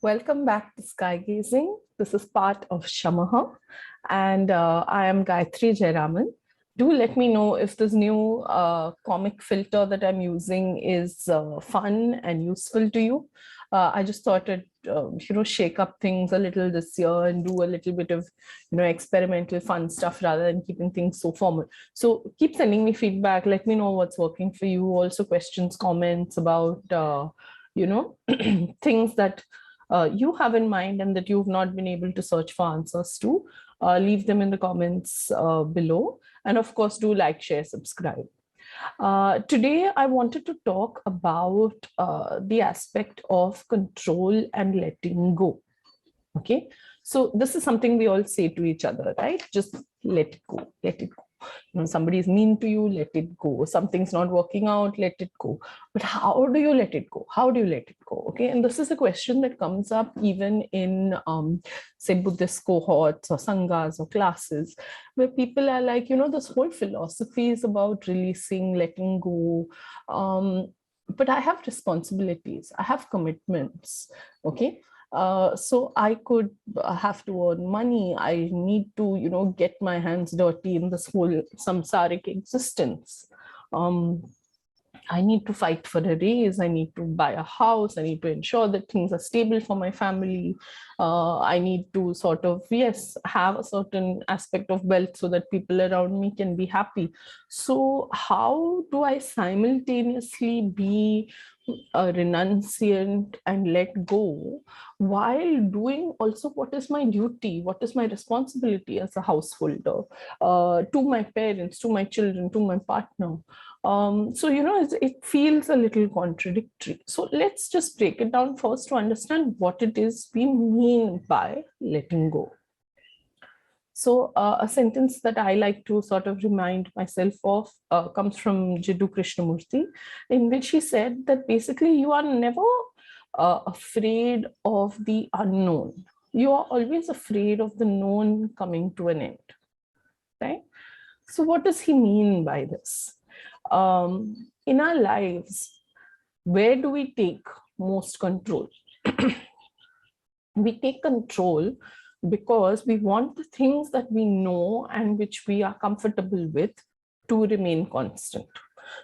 Welcome back to Sky Gazing. This is part of Shamah, and I am Gayatri Jayaraman. Do let me know if this new comic filter that I'm using is fun and useful to you. I just thought I'd shake up things a little this year and do a little bit of experimental fun stuff rather than keeping things so formal. So keep sending me feedback. Let me know what's working for you. Also questions, comments about things that you have in mind and that you've not been able to search for answers to. Leave them in the comments below. And of course, do like, share, subscribe. Today, I wanted to talk about the aspect of control and letting go. Okay, so this is something we all say to each other, right? Just let it go, let it go. Somebody is mean to you, let it go. Something's not working out, let it go. But how do you let it go? How do you let it go? Okay, and this is a question that comes up even in, say, Buddhist cohorts or sanghas or classes, where people are like, this whole philosophy is about releasing, letting go. But I have responsibilities, I have commitments, okay? So I could have to earn money. I need to, get my hands dirty in this whole samsaric existence. I need to fight for a raise. I need to buy a house. I need to ensure that things are stable for my family. I need to sort of, yes, have a certain aspect of wealth so that people around me can be happy. So how do I simultaneously be a renunciant and let go while doing also what is my duty, what is my responsibility as a householder to my parents, to my children, to my partner? So, it feels a little contradictory. So let's just break it down first to understand what it is we mean by letting go. So a sentence that I like to sort of remind myself of comes from Jiddu Krishnamurti, in which he said that basically you are never afraid of the unknown. You are always afraid of the known coming to an end, right? So what does he mean by this? In our lives, where do we take most control? We take control because we want the things that we know and which we are comfortable with to remain constant.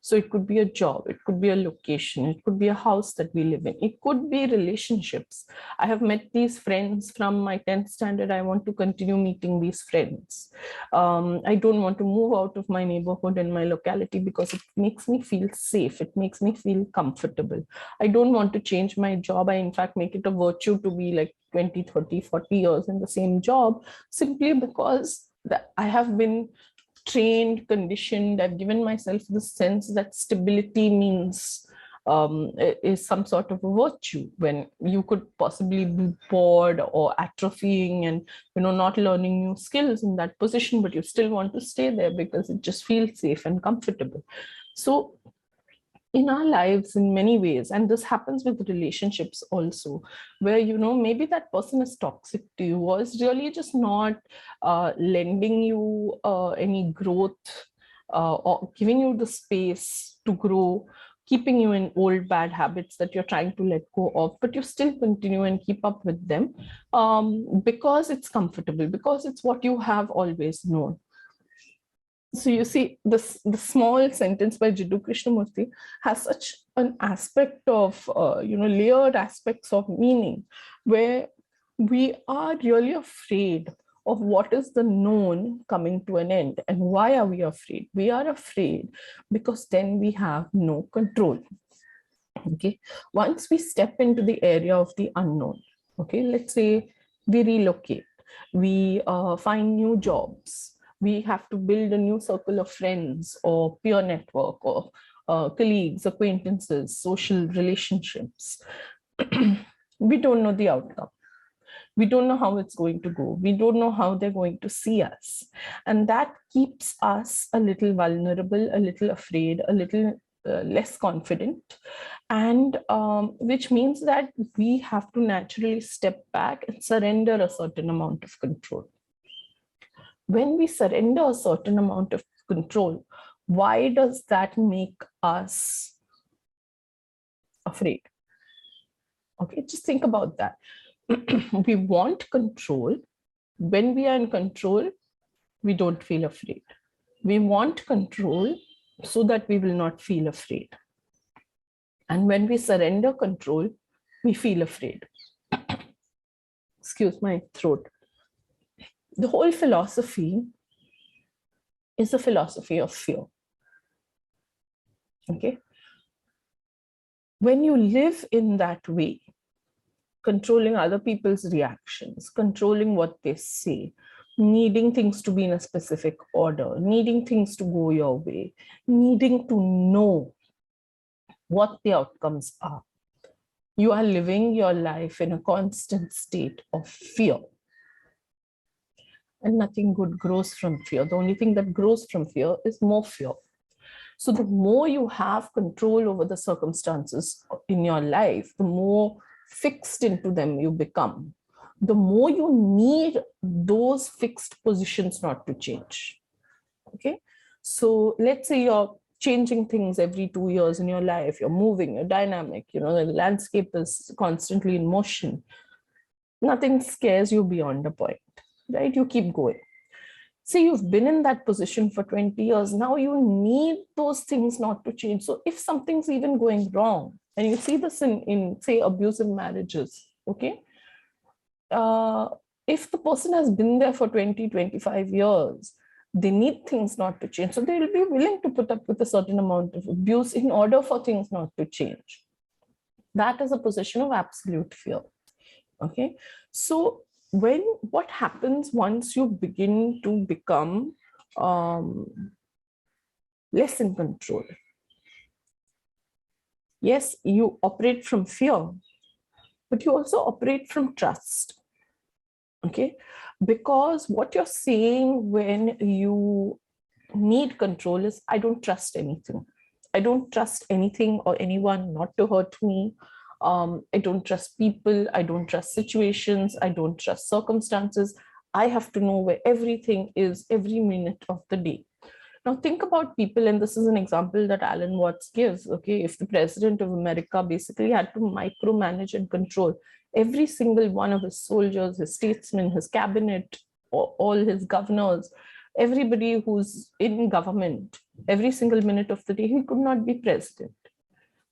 So it could be a job, it could be a location, it could be a house that we live in, it could be relationships. I have met these friends from my 10th standard. I want to continue meeting these friends. I don't want to move out of my neighborhood and my locality because it makes me feel safe. It makes me feel comfortable. I don't want to change my job. I, in fact, make it a virtue to be like 20, 30, 40 years in the same job simply because I have been trained, conditioned. I've given myself the sense that stability means is some sort of a virtue, when you could possibly be bored or atrophying and not learning new skills in that position, but you still want to stay there because it just feels safe and comfortable. So in our lives, in many ways, and this happens with relationships also, where maybe that person is toxic to you or is really just not lending you any growth or giving you the space to grow, keeping you in old bad habits that you're trying to let go of, but you still continue and keep up with them because it's comfortable, because it's what you have always known. So you see, the small sentence by Jiddu Krishnamurti has such an aspect of, layered aspects of meaning, where we are really afraid of what is the known coming to an end. And why are we afraid? We are afraid because then we have no control. Okay, once we step into the area of the unknown, okay, let's say we relocate, we find new jobs, we have to build a new circle of friends or peer network or colleagues, acquaintances, social relationships. We don't know the outcome. We don't know how it's going to go. We don't know how they're going to see us. And that keeps us a little vulnerable, a little afraid, a little less confident, and which means that we have to naturally step back and surrender a certain amount of control. When we surrender a certain amount of control, why does that make us afraid? Okay, just think about that. we want control. When we are in control, we don't feel afraid. We want control so that we will not feel afraid. And when we surrender control, we feel afraid. Excuse my throat. The whole philosophy is a philosophy of fear. Okay? When you live in that way, controlling other people's reactions, controlling what they say, needing things to be in a specific order, needing things to go your way, needing to know what the outcomes are, you are living your life in a constant state of fear. And nothing good grows from fear. The only thing that grows from fear is more fear. So the more you have control over the circumstances in your life, the more fixed into them you become, the more you need those fixed positions not to change. Okay. So let's say you're changing things every 2 years in your life, you're moving, you're dynamic, the landscape is constantly in motion. Nothing scares you beyond a point, right? You keep going. Say you've been in that position for 20 years. Now you need those things not to change. So if something's even going wrong, and you see this in say, abusive marriages, okay? If the person has been there for 20, 25 years, they need things not to change. So they will be willing to put up with a certain amount of abuse in order for things not to change. That is a position of absolute fear, okay? So what happens once you begin to become less in control? Yes, you operate from fear, but you also operate from trust. Okay, because what you're saying when you need control is, I don't trust anything. I don't trust anything or anyone not to hurt me. I don't trust people. I don't trust situations. I don't trust circumstances. I have to know where everything is every minute of the day. Now think about people, and this is an example that Alan Watts gives. Okay, if the president of America basically had to micromanage and control every single one of his soldiers, his statesmen, his cabinet, all his governors, everybody who's in government, every single minute of the day, he could not be president.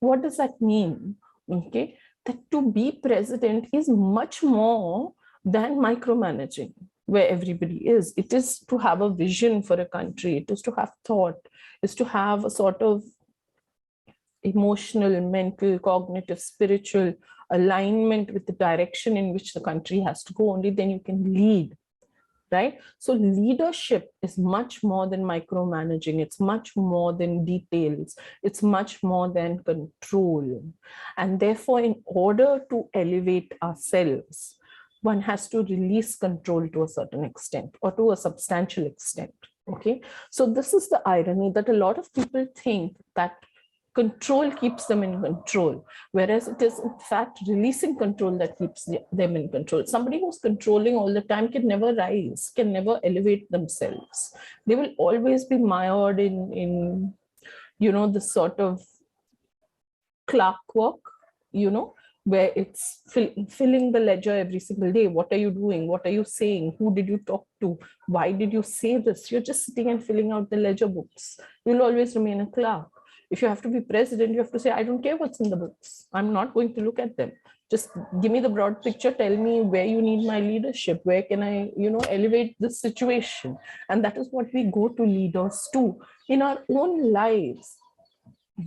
What does that mean? Okay, that to be president is much more than micromanaging where everybody is. It is to have a vision for a country. It is to have thought. It's to have a sort of emotional, mental, cognitive, spiritual alignment with the direction in which the country has to go. Only then you can lead, right? So leadership is much more than micromanaging. It's much more than details. It's much more than control. And therefore, in order to elevate ourselves, one has to release control to a certain extent or to a substantial extent. Okay, so this is the irony that a lot of people think that control keeps them in control, whereas it is in fact releasing control that keeps them in control. Somebody who's controlling all the time can never rise, can never elevate themselves. They will always be mired in this sort of clockwork, where it's filling the ledger every single day. What are you doing? What are you saying? Who did you talk to? Why did you say this? You're just sitting and filling out the ledger books. You'll always remain a clerk. If you have to be president, you have to say, I don't care what's in the books. I'm not going to look at them. Just give me the broad picture. Tell me where you need my leadership. Where can I, elevate this situation? And that is what we go to leaders to in our own lives.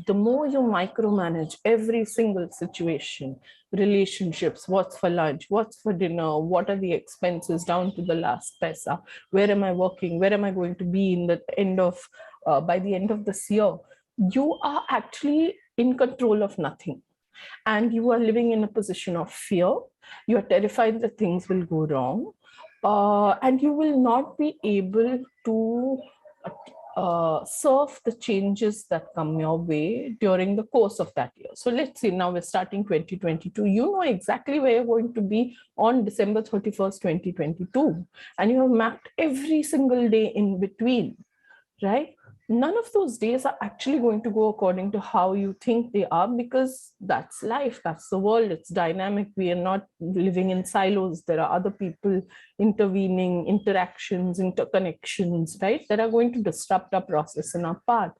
The more you micromanage every single situation, relationships, what's for lunch, what's for dinner, what are the expenses down to the last paisa, where am I working, where am I going to be in the end of, by the end of this year, you are actually in control of nothing. And you are living in a position of fear. You are terrified that things will go wrong. And you will not be able to serve the changes that come your way during the course of that year. So let's say now we're starting 2022. You know exactly where you're going to be on December 31st, 2022. And you have mapped every single day in between, right? none of those days are actually going to go according to how you think they are, because that's life, that's the world, it's dynamic. We are not living in silos. There are other people intervening, interactions, interconnections, right, that are going to disrupt our process and our path.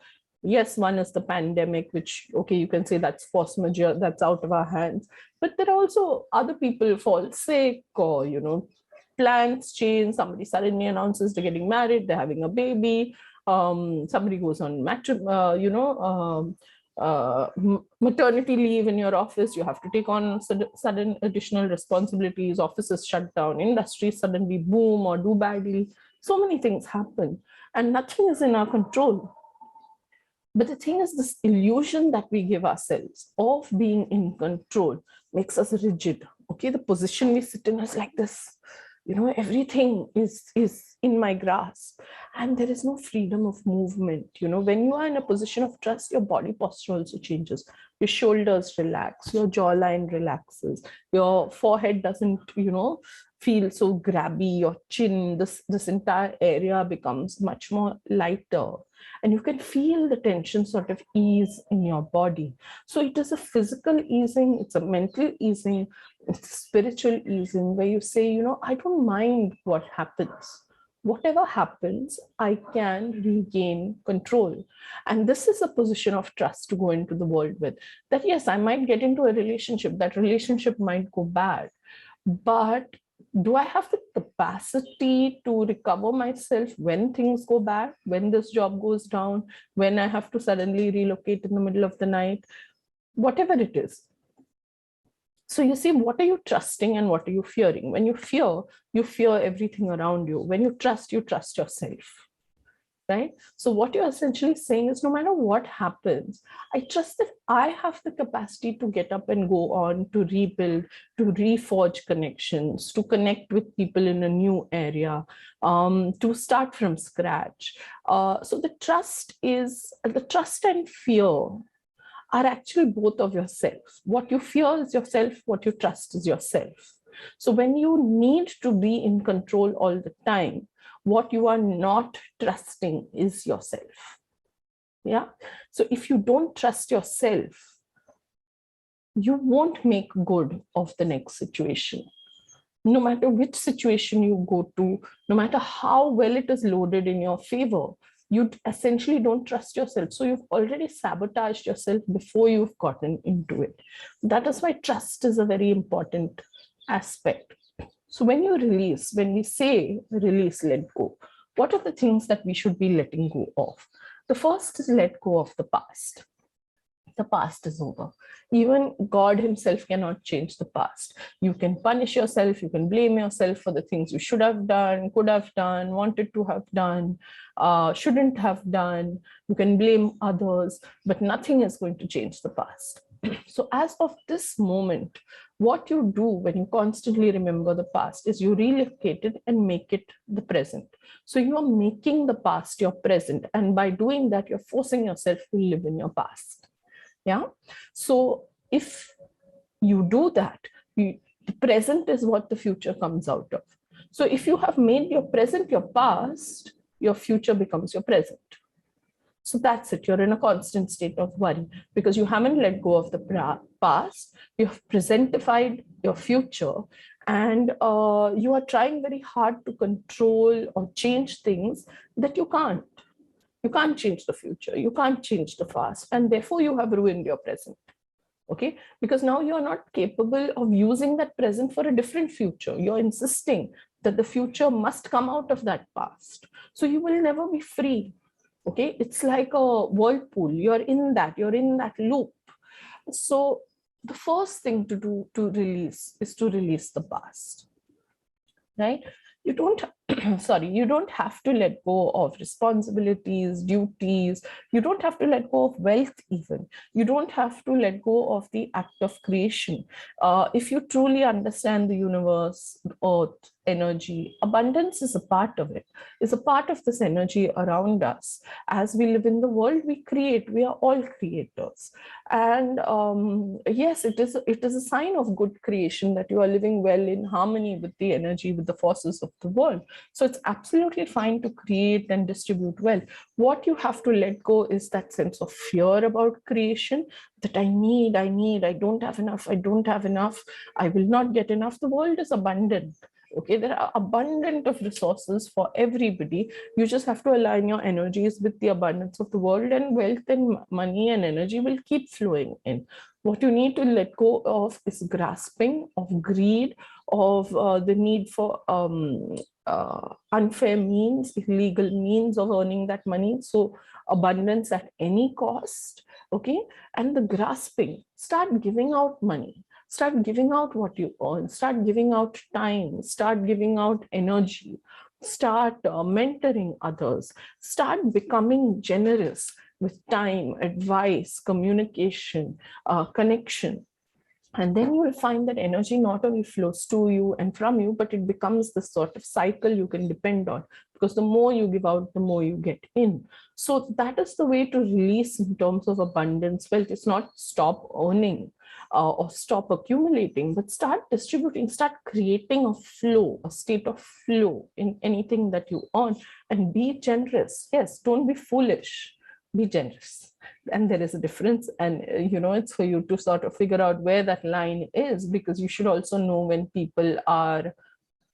Yes, one is the pandemic, which, okay, you can say that's force majeure, that's out of our hands. But there are also other people fall sick, or, plans change, somebody suddenly announces they're getting married, they're having a baby, somebody goes on maternity leave in your office, you have to take on sudden additional responsibilities, offices shut down, industries suddenly boom or do badly. So many things happen and nothing is in our control. But the thing is, this illusion that we give ourselves of being in control makes us rigid. Okay, the position we sit in is like this. Everything is in my grasp, and there is no freedom of movement. When you are in a position of trust, your body posture also changes. Your shoulders relax, your jawline relaxes, your forehead doesn't, feel so grabby, your chin, this entire area becomes much more lighter, and you can feel the tension sort of ease in your body. So it is a physical easing, it's a mental easing, it's a spiritual easing, where you say, I don't mind what happens. Whatever happens, I can regain control. And this is a position of trust to go into the world with. That yes, I might get into a relationship, that relationship might go bad, but do I have the capacity to recover myself when things go bad, when this job goes down, when I have to suddenly relocate in the middle of the night, whatever it is? So you see, what are you trusting and what are you fearing? When you fear everything around you. When you trust yourself. Right? So what you're essentially saying is, no matter what happens, I trust that I have the capacity to get up and go on, to rebuild, to reforge connections, to connect with people in a new area, to start from scratch. So the trust and fear are actually both of yourself. What you fear is yourself, what you trust is yourself. So when you need to be in control all the time, what you are not trusting is yourself. Yeah. So if you don't trust yourself, you won't make good of the next situation. No matter which situation you go to, no matter how well it is loaded in your favor, you essentially don't trust yourself. So you've already sabotaged yourself before you've gotten into it. That is why trust is a very important aspect. So when you release, when we say release, let go, what are the things that we should be letting go of? The first is let go of the past. The past is over. Even God himself cannot change the past. You can punish yourself, you can blame yourself for the things you should have done, could have done, wanted to have done, shouldn't have done. You can blame others, but nothing is going to change the past. So as of this moment, what you do when you constantly remember the past is you relocate it and make it the present. So you are making the past your present. And by doing that, you're forcing yourself to live in your past. Yeah. So if you do that, the present is what the future comes out of. So if you have made your present your past, your future becomes your present. So that's it. You're in a constant state of worry because you haven't let go of the past. You have presentified your future, and you are trying very hard to control or change things that you can't. You can't change the future. You can't change the past. And therefore, you have ruined your present. Okay? Because now you are not capable of using that present for a different future. You're insisting that the future must come out of that past. So you will never be free. Okay? It's like a whirlpool. You're in that loop. So the first thing to do to release is to release the past. Right? You don't you don't have to let go of responsibilities, duties. You don't have to let go of wealth even. You don't have to let go of the act of creation. If you truly understand the universe, earth, energy, abundance is a part of it, is a part of this energy around us. As we live in the world, we create, we are all creators. And yes, it is a sign of good creation that you are living well in harmony with the energy, with the forces of the world. So it's absolutely fine to create and distribute wealth. What you have to let go is that sense of fear about creation, that I don't have enough, I will not get enough. The world is abundant. Okay, there are abundant of resources for everybody. You just have to align your energies with the abundance of the world, and wealth and money and energy will keep flowing in. What you need to let go of is grasping, of greed, of the need for unfair means, illegal means of earning that money. So abundance at any cost, okay? And the grasping, start giving out money. Start giving out what you earn, start giving out time, start giving out energy, start mentoring others, start becoming generous with time, advice, communication, connection. And then you will find that energy not only flows to you and from you, but it becomes the sort of cycle you can depend on, because the more you give out, the more you get in. So that is the way to release in terms of abundance wealth. It's not stop earning or stop accumulating, but start distributing, start creating a flow, a state of flow in anything that you earn, and be generous. Yes, don't be foolish, be generous. And there is a difference, and it's for you to sort of figure out where that line is, because you should also know when people are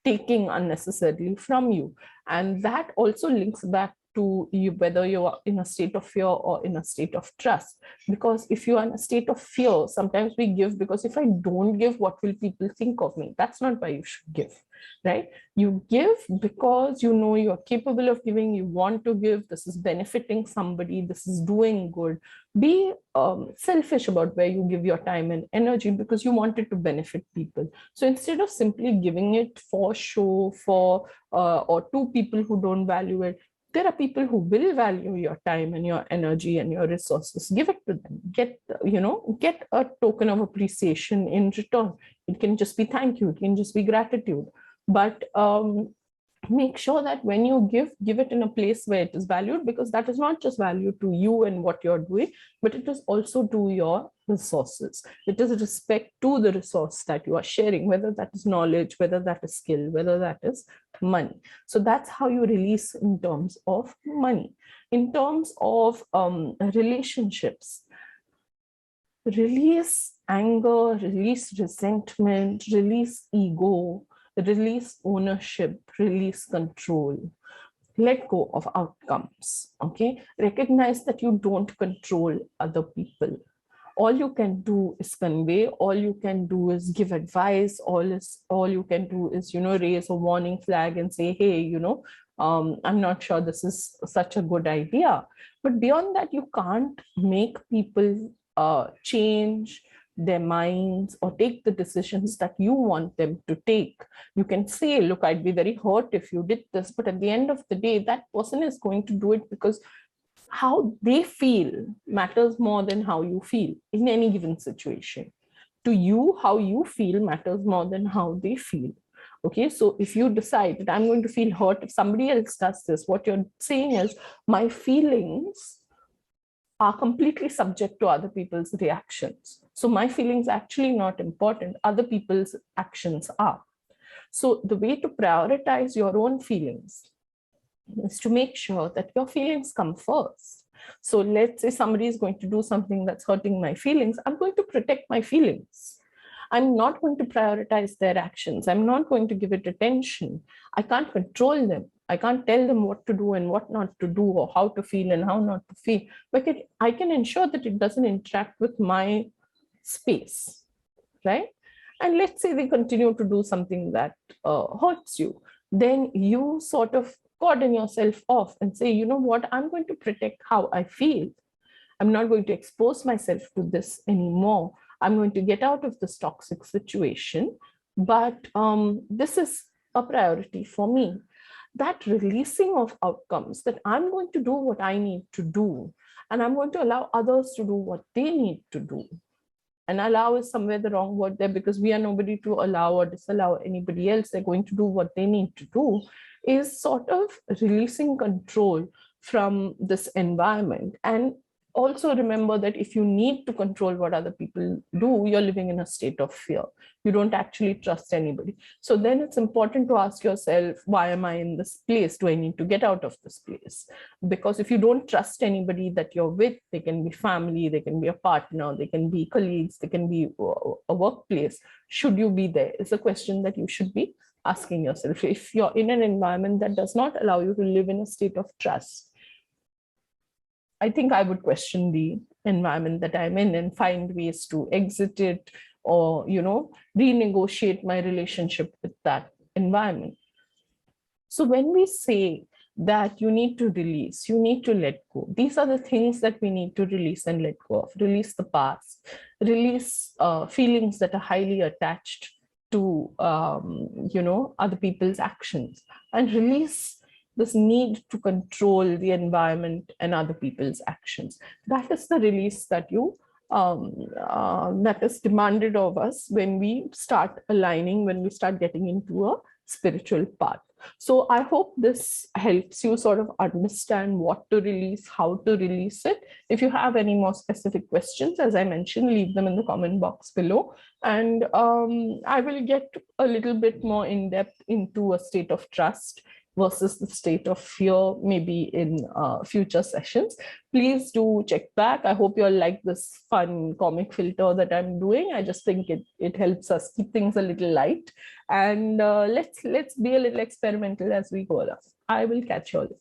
taking unnecessarily from you. And that also links back to you, whether you are in a state of fear or in a state of trust. Because if you are in a state of fear, sometimes we give because if I don't give, what will people think of me? That's not why you should give, right? You give because you know you're capable of giving, you want to give, this is benefiting somebody, this is doing good. Be selfish about where you give your time and energy, because you want it to benefit people. So instead of simply giving it for show, for or to people who don't value it, there are people who will value your time and your energy and your resources. Give it to them. Get a token of appreciation in return. It can just be thank you, it can just be gratitude. But make sure that when you give it in a place where it is valued, because that is not just value to you and what you're doing, but it is also to your resources. It is respect to the resource that you are sharing, whether that is knowledge, whether that is skill, whether that is money. So that's how you release in terms of money. In terms of relationships, release anger, release resentment, release ego, release ownership, release control. Let go of outcomes, okay? Recognize that you don't control other people. All you can do is convey, all you can do is give advice, all you can do is, raise a warning flag and say, hey, I'm not sure this is such a good idea. But beyond that, you can't make people change their minds or take the decisions that you want them to take. You can say, look, I'd be very hurt if you did this, but at the end of the day, that person is going to do it because how they feel matters more than how you feel in any given situation. To you, how you feel matters more than how they feel. Okay, so if you decide that I'm going to feel hurt if somebody else does this, what you're saying is my feelings are completely subject to other people's reactions. So my feelings are actually not important, other people's actions are. So the way to prioritize your own feelings is to make sure that your feelings come first. So let's say somebody is going to do something that's hurting my feelings, I'm going to protect my feelings. I'm not going to prioritize their actions. I'm not going to give it attention. I can't control them. I can't tell them what to do and what not to do, or how to feel and how not to feel. But I can ensure that it doesn't interact with my space, right? And let's say they continue to do something that hurts you. Then you sort of cordon yourself off and say, you know what, I'm going to protect how I feel. I'm not going to expose myself to this anymore. I'm going to get out of this toxic situation, but this is a priority for me. That releasing of outcomes, that I'm going to do what I need to do, and I'm going to allow others to do what they need to do. And allow is somewhere the wrong word there, because we are nobody to allow or disallow anybody else. They're going to do what they need to do, is sort of releasing control from this environment and Also remember that if you need to control what other people do, you're living in a state of fear. You don't actually trust anybody. So then it's important to ask yourself, why am I in this place? Do I need to get out of this place? Because if you don't trust anybody that you're with, they can be family, they can be a partner, they can be colleagues, they can be a workplace. Should you be there? Is a question that you should be asking yourself. If you're in an environment that does not allow you to live in a state of trust, I think I would question the environment that I'm in and find ways to exit it, or, renegotiate my relationship with that environment. So when we say that you need to release, you need to let go, these are the things that we need to release and let go of. Release the past, release feelings that are highly attached to, other people's actions, and release this need to control the environment and other people's actions. That is the release that that is demanded of us when we start aligning, when we start getting into a spiritual path. So I hope this helps you sort of understand what to release, how to release it. If you have any more specific questions, as I mentioned, leave them in the comment box below. And I will get a little bit more in depth into a state of trust versus the state of fear, maybe in future sessions. Please do check back. I hope you'll like this fun comic filter that I'm doing. I just think it helps us keep things a little light. And let's be a little experimental as we go along. I will catch you all soon.